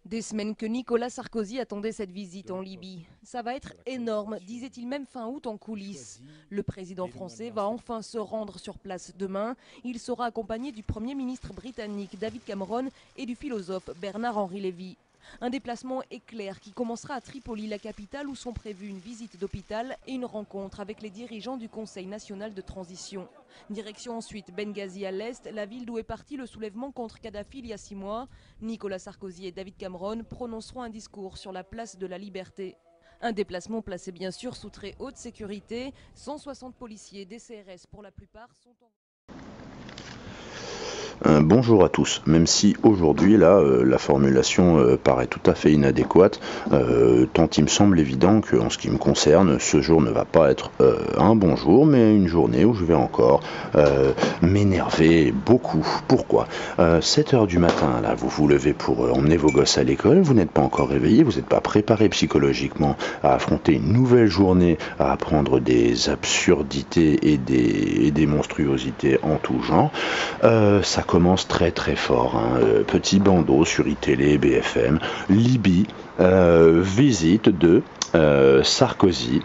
Des semaines que Nicolas Sarkozy attendait cette visite en Libye. Ça va être énorme, disait-il même fin août en coulisses. Le président français va enfin se rendre sur place demain. Il sera accompagné du Premier ministre britannique David Cameron et du philosophe Bernard-Henri Lévy. Un déplacement éclair qui commencera à Tripoli, la capitale, où sont prévues une visite d'hôpital et une rencontre avec les dirigeants du Conseil national de transition. Direction ensuite Benghazi à l'est, la ville d'où est parti le soulèvement contre Kadhafi il y a 6 mois. Nicolas Sarkozy et David Cameron prononceront un discours sur la place de la Liberté. Un déplacement placé bien sûr sous très haute sécurité. 160 policiers des CRS pour la plupart sont en... Bonjour à tous, même si aujourd'hui la formulation paraît tout à fait inadéquate, tant il me semble évident qu'en ce qui me concerne, ce jour ne va pas être un bon jour, mais une journée où je vais encore m'énerver beaucoup. Pourquoi 7 heures du matin, là, vous vous levez pour emmener vos gosses à l'école, vous n'êtes pas encore réveillé, vous n'êtes pas préparé psychologiquement à affronter une nouvelle journée, à apprendre des absurdités et des monstruosités en tout genre. Ça commence très très fort, hein. Petit bandeau sur iTélé, BFM, Libye, visite de Sarkozy,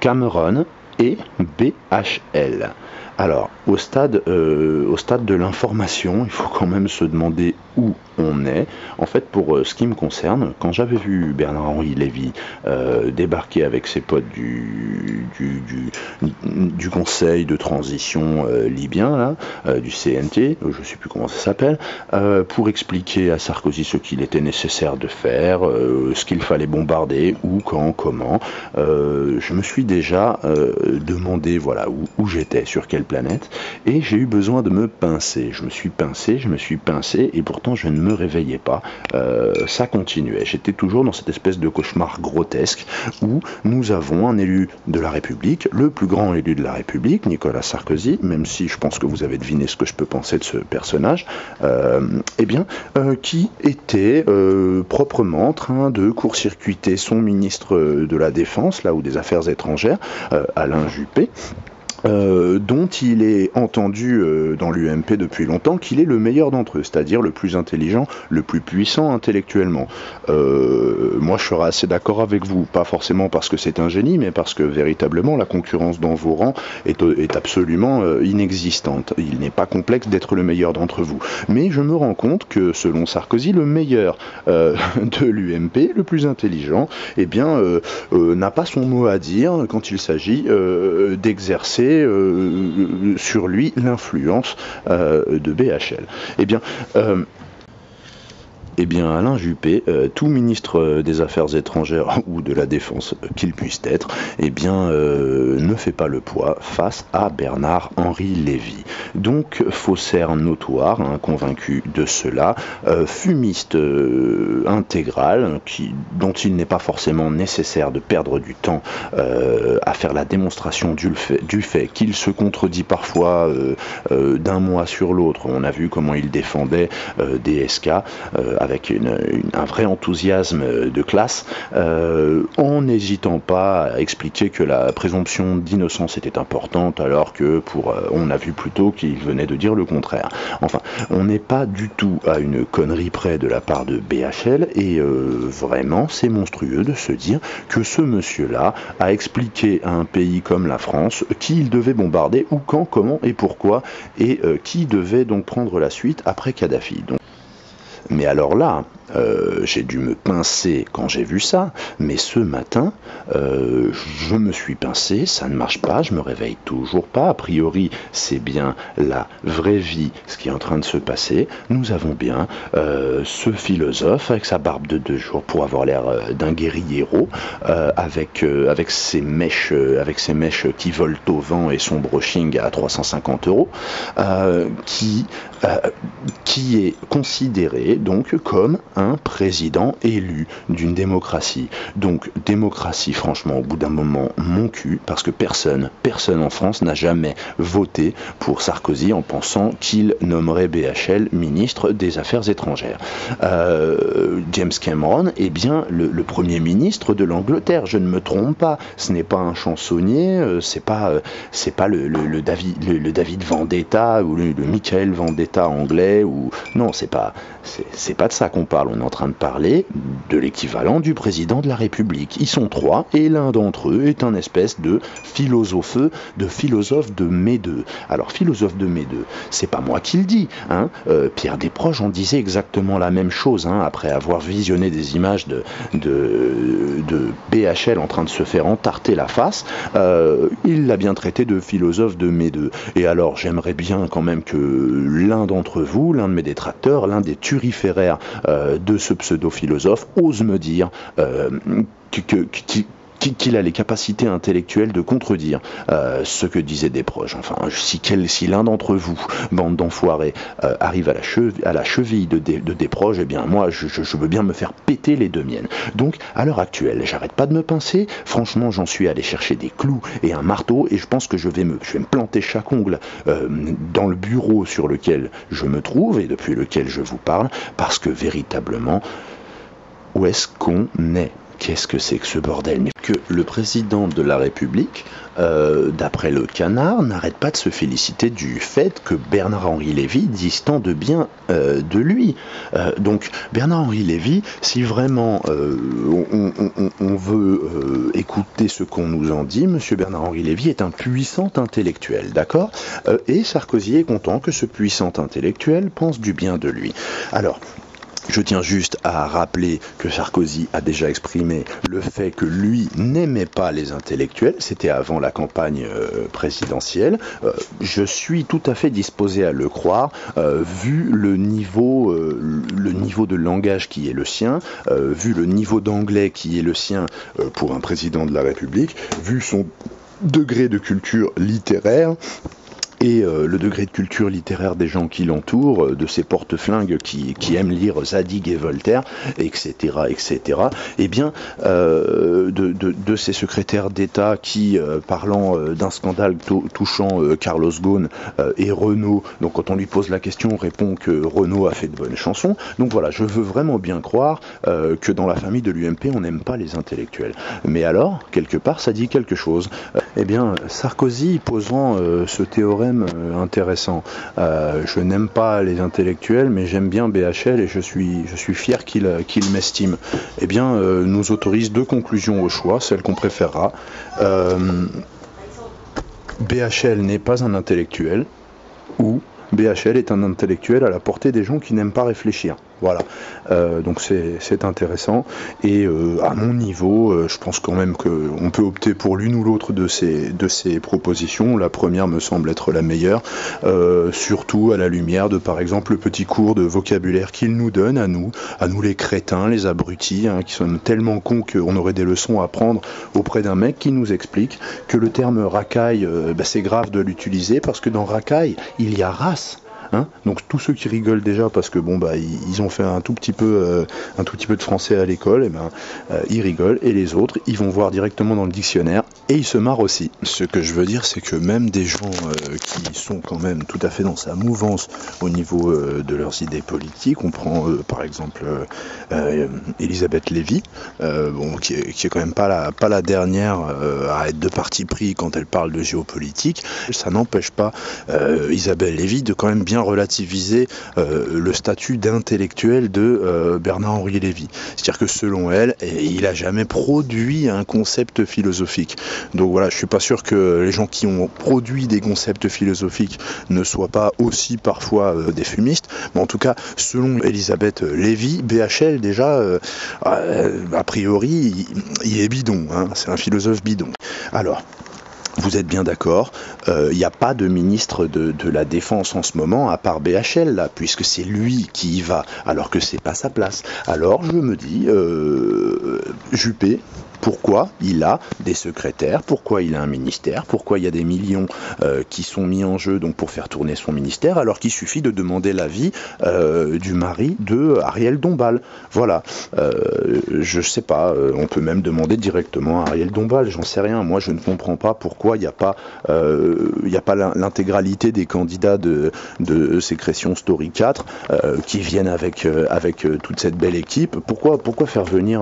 Cameron et BHL. Alors, au stade de l'information, il faut quand même se demander où on est. En fait, pour ce qui me concerne, quand j'avais vu Bernard-Henri Lévy débarquer avec ses potes du Conseil de transition libyen, là, du CNT, je ne sais plus comment ça s'appelle, pour expliquer à Sarkozy ce qu'il était nécessaire de faire, ce qu'il fallait bombarder, où, quand, comment, je me suis déjà demandé voilà, où j'étais, sur quelle planète, et j'ai eu besoin de me pincer. Je me suis pincé, et pourtant je ne me réveillais pas. Ça continuait. J'étais toujours dans cette espèce de cauchemar grotesque où nous avons un élu de la République, le plus grand élu de la République, Nicolas Sarkozy, même si je pense que vous avez deviné ce que je peux penser de ce personnage, qui était proprement en train de court-circuiter son ministre de la Défense, là, ou des Affaires étrangères, Alain Juppé, dont il est entendu dans l'UMP depuis longtemps qu'il est le meilleur d'entre eux, c'est-à-dire le plus intelligent, le plus puissant intellectuellement. Moi je serais assez d'accord avec vous, pas forcément parce que c'est un génie, mais parce que véritablement la concurrence dans vos rangs est absolument inexistante. Il n'est pas complexe d'être le meilleur d'entre vous. Mais je me rends compte que selon Sarkozy, le meilleur de l'UMP, le plus intelligent, n'a pas son mot à dire quand il s'agit d'exercer sur lui l'influence de BHL. Alain Juppé, tout ministre des Affaires étrangères ou de la Défense qu'il puisse être, ne fait pas le poids face à Bernard-Henri Lévy. Donc, faussaire notoire, hein, convaincu de cela, fumiste intégral, dont il n'est pas forcément nécessaire de perdre du temps à faire la démonstration du fait qu'il se contredit parfois d'un mois sur l'autre. On a vu comment il défendait DSK avec un vrai enthousiasme de classe, en n'hésitant pas à expliquer que la présomption d'innocence était importante, alors que on a vu plutôt qu'il venait de dire le contraire. Enfin, on n'est pas du tout à une connerie près de la part de BHL, et vraiment, c'est monstrueux de se dire que ce monsieur-là a expliqué à un pays comme la France qui il devait bombarder, où, quand, comment et pourquoi, et qui devait donc prendre la suite après Kadhafi. Mais alors là, j'ai dû me pincer quand j'ai vu ça, mais ce matin, je me suis pincé, ça ne marche pas, je me réveille toujours pas. A priori, c'est bien la vraie vie, ce qui est en train de se passer. Nous avons bien ce philosophe avec sa barbe de 2 jours pour avoir l'air d'un guérillero, avec ses mèches qui volent au vent et son brushing à 350 €, qui est considéré donc comme un président élu d'une démocratie. Donc démocratie, franchement, au bout d'un moment, mon cul, parce que personne en France n'a jamais voté pour Sarkozy en pensant qu'il nommerait BHL ministre des Affaires étrangères. James Cameron est bien le Premier ministre de l'Angleterre, je ne me trompe pas. Ce n'est pas un chansonnier, c'est pas le David Vendetta ou le Michael Vendetta anglais, ou non, c'est pas de ça qu'on parle. on est en train de parler de l'équivalent du président de la République. Ils sont trois, et l'un d'entre eux est un espèce de philosophe de Médeux. Alors, philosophe de Médeux, c'est pas moi qui le dis, hein. Pierre Desproges en disait exactement la même chose, hein, après avoir visionné des images de BHL en train de se faire entarter la face. Il l'a bien traité de philosophe de Médeux. Et alors, j'aimerais bien quand même que l'un d'entre vous, l'un de mes détracteurs, l'un des turiféraires de ce pseudo-philosophe, ose me dire qu'il a les capacités intellectuelles de contredire ce que disait Desproges. Enfin, si l'un d'entre vous, bande d'enfoirés, arrive à la cheville de Desproges, eh bien moi, je veux bien me faire péter les deux miennes. Donc, à l'heure actuelle, j'arrête pas de me pincer. Franchement, j'en suis allé chercher des clous et un marteau, et je pense que je vais me planter chaque ongle dans le bureau sur lequel je me trouve et depuis lequel je vous parle, parce que véritablement, où est-ce qu'on est ? Qu'est-ce que c'est que ce bordel ? Que le président de la République, d'après le Canard, n'arrête pas de se féliciter du fait que Bernard-Henri Lévy dise tant de bien de lui. Donc Bernard-Henri Lévy, si vraiment on veut écouter ce qu'on nous en dit, monsieur Bernard-Henri Lévy est un puissant intellectuel, d'accord ? Et Sarkozy est content que ce puissant intellectuel pense du bien de lui. Alors, je tiens juste à rappeler que Sarkozy a déjà exprimé le fait que lui n'aimait pas les intellectuels. C'était avant la campagne présidentielle. Je suis tout à fait disposé à le croire, vu le niveau de langage qui est le sien, vu le niveau d'anglais qui est le sien pour un président de la République, vu son degré de culture littéraire. Et le degré de culture littéraire des gens qui l'entourent, de ces porte-flingues qui aiment lire Zadig et Voltaire, etc., etc., eh bien, de ces secrétaires d'État qui, parlant d'un scandale touchant Carlos Ghosn et Renaud, donc quand on lui pose la question, on répond que Renaud a fait de bonnes chansons. Donc voilà, je veux vraiment bien croire que dans la famille de l'UMP, on n'aime pas les intellectuels. Mais alors, quelque part, ça dit quelque chose. Eh bien, Sarkozy posant ce théorème intéressant. Je n'aime pas les intellectuels, mais j'aime bien BHL et je suis fier qu'il m'estime. Eh bien, nous autorise deux conclusions au choix, celle qu'on préférera. BHL n'est pas un intellectuel, ou BHL est un intellectuel à la portée des gens qui n'aiment pas réfléchir. Voilà, donc c'est intéressant, et à mon niveau, je pense quand même qu'on peut opter pour l'une ou l'autre de ces propositions. La première me semble être la meilleure, surtout à la lumière de, par exemple, le petit cours de vocabulaire qu'il nous donne à nous les crétins, les abrutis, hein, qui sont tellement cons qu'on aurait des leçons à prendre auprès d'un mec qui nous explique que le terme racaille, c'est grave de l'utiliser parce que dans racaille, il y a race. Hein, donc tous ceux qui rigolent déjà parce que ils ont fait un tout petit peu de français à l'école, ils rigolent, et les autres ils vont voir directement dans le dictionnaire et ils se marrent aussi. Ce que je veux dire, c'est que même des gens qui sont quand même tout à fait dans sa mouvance au niveau de leurs idées politiques, on prend par exemple Elisabeth Lévy, qui est quand même pas la dernière à être de parti pris quand elle parle de géopolitique. Ça n'empêche pas Isabelle Lévy de quand même bien relativiser le statut d'intellectuel de Bernard-Henri Lévy. C'est-à-dire que selon elle, il n'a jamais produit un concept philosophique. Donc voilà, je suis pas sûr que les gens qui ont produit des concepts philosophiques ne soient pas aussi parfois des fumistes. Mais en tout cas, selon Elisabeth Lévy, BHL déjà, a priori, il est bidon. Hein, c'est un philosophe bidon. Alors, vous êtes bien d'accord, il n'y a pas de ministre de la Défense en ce moment, à part BHL, là, puisque c'est lui qui y va, alors que c'est pas sa place. Alors je me dis, Juppé, pourquoi il a des secrétaires, pourquoi il a un ministère, pourquoi il y a des millions qui sont mis en jeu donc pour faire tourner son ministère, alors qu'il suffit de demander l'avis du mari de Ariel Dombal. Voilà, je sais pas, on peut même demander directement à Ariel Dombal, j'en sais rien, moi je ne comprends pas pourquoi pourquoi il n'y a pas l'intégralité des candidats de Sécrétion Story 4 qui viennent avec toute cette belle équipe. Pourquoi faire venir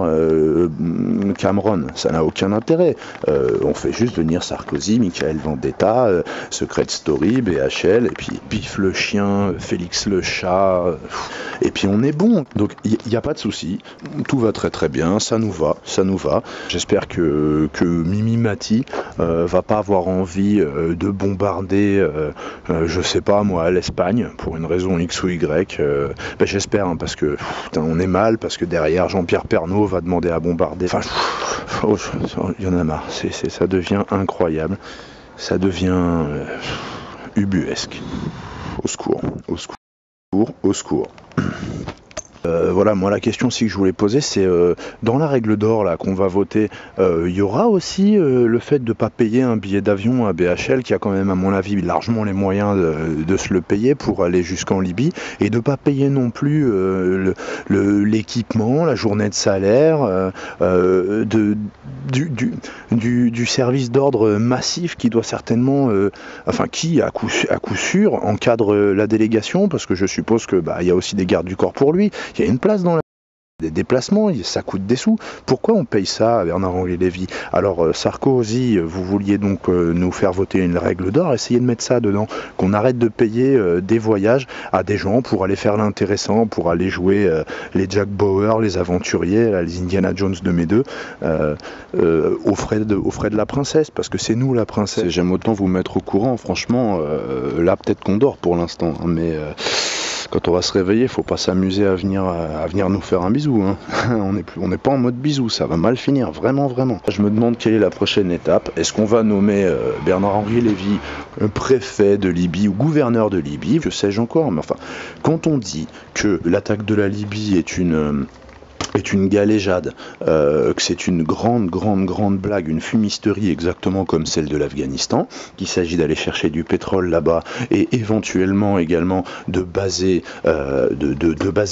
Cameron? Ça n'a aucun intérêt. On fait juste venir Sarkozy, Michael Vendetta, Secret Story, BHL, et puis Pif le chien, Félix le chat, et puis on est bon. Donc il n'y a pas de souci, tout va très très bien, ça nous va. J'espère que Mimi Mati va pas avoir envie de bombarder, je sais pas moi, l'Espagne pour une raison X ou Y. J'espère, parce que on est mal, parce que derrière Jean-Pierre Pernaut va demander à bombarder. Enfin, il y en a marre. Ça devient incroyable. Ça devient ubuesque. Au secours, au secours, au secours. Voilà, moi la question aussi que je voulais poser, c'est dans la règle d'or là qu'on va voter, il y aura aussi le fait de ne pas payer un billet d'avion à BHL, qui a quand même à mon avis largement les moyens de se le payer pour aller jusqu'en Libye, et de ne pas payer non plus l'équipement, la journée de salaire, du service d'ordre massif qui doit certainement, qui à coup sûr encadre la délégation, parce que je suppose que y a aussi des gardes du corps pour lui. Il y a une place dans des déplacements, ça coûte des sous. Pourquoi on paye ça à Bernard-Henri Lévy? Alors Sarkozy, vous vouliez donc nous faire voter une règle d'or, essayez de mettre ça dedans, qu'on arrête de payer des voyages à des gens pour aller faire l'intéressant, pour aller jouer les Jack Bauer, les aventuriers, les Indiana Jones de mes deux, aux frais de la princesse, parce que c'est nous la princesse. J'aime autant vous mettre au courant, franchement, là peut-être qu'on dort pour l'instant, mais quand on va se réveiller, il faut pas s'amuser à venir nous faire un bisou. Hein. On n'est pas en mode bisou, ça va mal finir, vraiment. Je me demande quelle est la prochaine étape. Est-ce qu'on va nommer Bernard-Henri Lévy préfet de Libye ou gouverneur de Libye? Que sais-je encore? Mais enfin, quand on dit que l'attaque de la Libye est une galéjade, que c'est une grande blague, une fumisterie exactement comme celle de l'Afghanistan, qu'il s'agit d'aller chercher du pétrole là-bas et éventuellement également de baser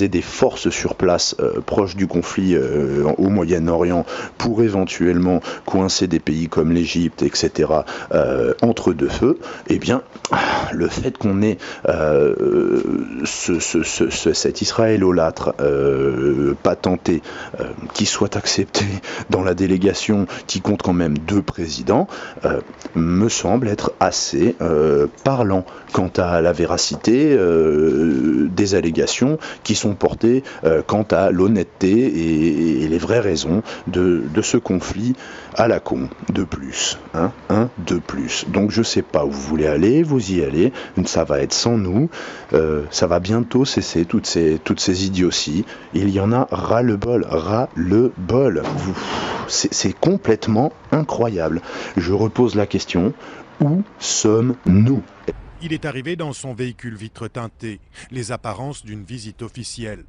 des forces sur place proches du conflit au Moyen-Orient pour éventuellement coincer des pays comme l'Égypte, etc. Entre deux feux, eh bien le fait qu'on ait cet Israël-olâtre patenté, qui soit accepté dans la délégation qui compte quand même 2 présidents, me semble être assez parlant quant à la véracité des allégations qui sont portées quant à l'honnêteté et les vraies raisons de ce conflit à la con, de plus. De plus. Donc je sais pas où vous voulez aller, vous y allez, ça va être sans nous, ça va bientôt cesser toutes ces idioties, il y en a ras-le-bol, c'est complètement incroyable. Je repose la question, où sommes-nous? Il est arrivé dans son véhicule vitre teintée, les apparences d'une visite officielle.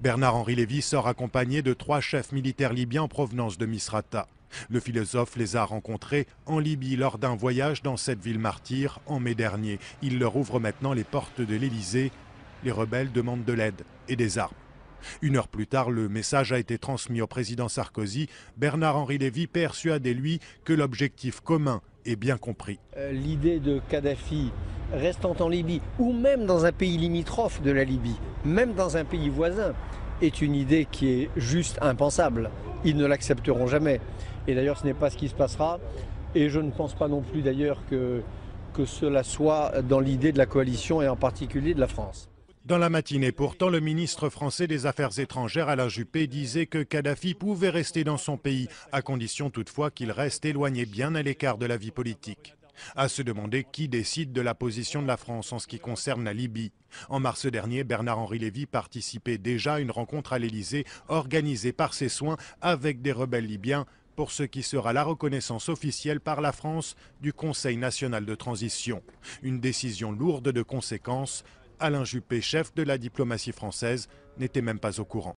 Bernard-Henri Lévy sort accompagné de 3 chefs militaires libyens en provenance de Misrata. Le philosophe les a rencontrés en Libye lors d'un voyage dans cette ville martyre en mai dernier. Il leur ouvre maintenant les portes de l'Élysée. Les rebelles demandent de l'aide et des armes. 1 heure plus tard, le message a été transmis au président Sarkozy. Bernard-Henri Lévy persuadé, lui, que l'objectif commun est bien compris. L'idée de Kadhafi restant en Libye, ou même dans un pays limitrophe de la Libye, même dans un pays voisin, est une idée qui est juste impensable. Ils ne l'accepteront jamais. Et d'ailleurs, ce n'est pas ce qui se passera. Et je ne pense pas non plus d'ailleurs que cela soit dans l'idée de la coalition et en particulier de la France. Dans la matinée, pourtant, le ministre français des Affaires étrangères, Alain Juppé, disait que Kadhafi pouvait rester dans son pays, à condition toutefois qu'il reste éloigné bien à l'écart de la vie politique. À se demander qui décide de la position de la France en ce qui concerne la Libye. En mars dernier, Bernard-Henri Lévy participait déjà à une rencontre à l'Élysée organisée par ses soins avec des rebelles libyens pour ce qui sera la reconnaissance officielle par la France du Conseil national de transition. Une décision lourde de conséquences. Alain Juppé, chef de la diplomatie française, n'était même pas au courant.